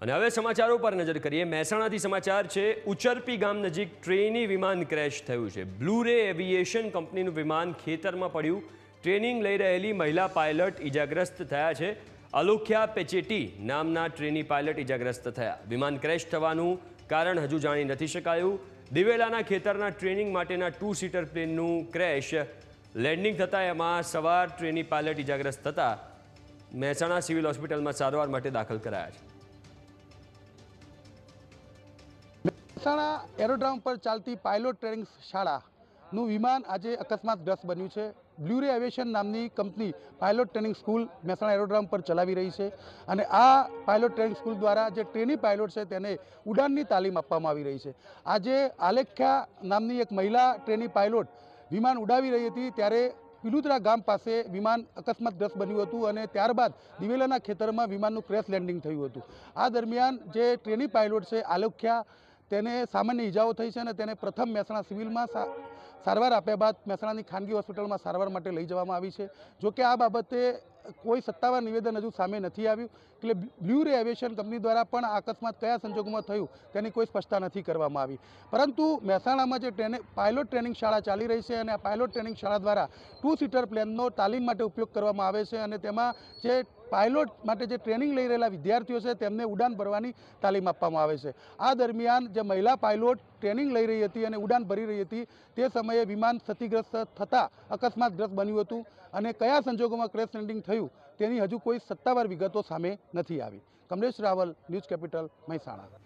અને હવે સમાચારો પર નજર કરીએ। મહેસાણાથી સમાચાર છે। ઉચરપી ગામ નજીક ટ્રેની વિમાન ક્રેશ થયું છે। બ્લુ રે એવિએશન કંપનીનું વિમાન ખેતરમાં પડ્યું। ટ્રેનિંગ લઈ રહેલી મહિલા પાયલટ ઇજાગ્રસ્ત થયા છે। અલોખ્યા પેચેટી નામના ટ્રેની પાયલટ ઇજાગ્રસ્ત થયા। વિમાન ક્રેશ થવાનું કારણ હજુ જાણી નથી શકાયું। દિવેલાના ખેતરના ટ્રેનિંગ માટેના 2 સીટર પ્લેનનું ક્રેશ લેન્ડિંગ થતાં એમાં સવાર ટ્રેની પાયલટ ઇજાગ્રસ્ત થતાં મહેસાણા સિવિલ હોસ્પિટલમાં સારવાર માટે દાખલ કરાયા છે। મહેસાણા એરોડ્રોમ પર ચાલતી પાયલોટ ટ્રેનિંગ શાળાનું વિમાન આજે અકસ્માતગ્રસ્ત બન્યું છે। બ્લુ રે એવિએશન નામની company pilot training school Mehsana aerodrome પર ચલાવી રહી છે અને આ પાયલોટ ટ્રેનિંગ સ્કૂલ દ્વારા જે ટ્રેની પાયલોટ છે તેને ઉડાનની તાલીમ આપવામાં આવી રહી છે। આજે આલેખ્યા નામની એક મહિલા ટ્રેની પાયલોટ વિમાન ઉડાવી રહી હતી ત્યારે પિલુદ્રા ગામ પાસે વિમાન અકસ્માતગ્રસ્ત બન્યું હતું અને ત્યારબાદ દિવેલાના ખેતરમાં વિમાનનું ક્રેશ લેન્ડિંગ થયું હતું। આ દરમિયાન જે ટ્રેની પાયલોટ છે આલેખ્યા તેને સામાન્ય ઈજાઓ થઈ છે અને તેને પ્રથમ મહેસાણા સિવિલમાં સારવાર આપ્યા બાદ મહેસાણાની ખાનગી હોસ્પિટલમાં સારવાર માટે લઈ જવામાં આવી છે। જોકે આ બાબતે કોઈ સત્તાવાર નિવેદન હજુ સામે નથી આવ્યું। એટલે બ્લુ રે એવિએશન કંપની દ્વારા પણ આ અકસ્માત કયા સંજોગોમાં થયું તેની કોઈ સ્પષ્ટતા નથી કરવામાં આવી। પરંતુ મહેસાણામાં જે પાયલોટ ટ્રેનિંગ શાળા ચાલી રહી છે અને આ પાયલોટ ટ્રેનિંગ શાળા દ્વારા 2 સીટર પ્લેનનો તાલીમ માટે ઉપયોગ કરવામાં આવે છે અને તેમાં જે પાયલોટ માટે જે ટ્રેનિંગ લઈ રહેલા વિદ્યાર્થીઓ છે તેમને ઉડાન ભરવાની તાલીમ આપવામાં આવે છે। આ દરમિયાન જે મહિલા પાયલોટ ટ્રેનિંગ લઈ રહી હતી અને ઉડાન ભરી રહી હતી તે સમયે વિમાન ક્ષતિગ્રસ્ત થતાં અકસ્માતગ્રસ્ત બન્યું હતું અને કયા સંજોગોમાં ક્રેશ લેન્ડિંગ થયું તેની હજુ કોઈ સત્તાવાર વિગતો સામે નથી આવી। Kamlesh Raval, News Capital, Mehsana.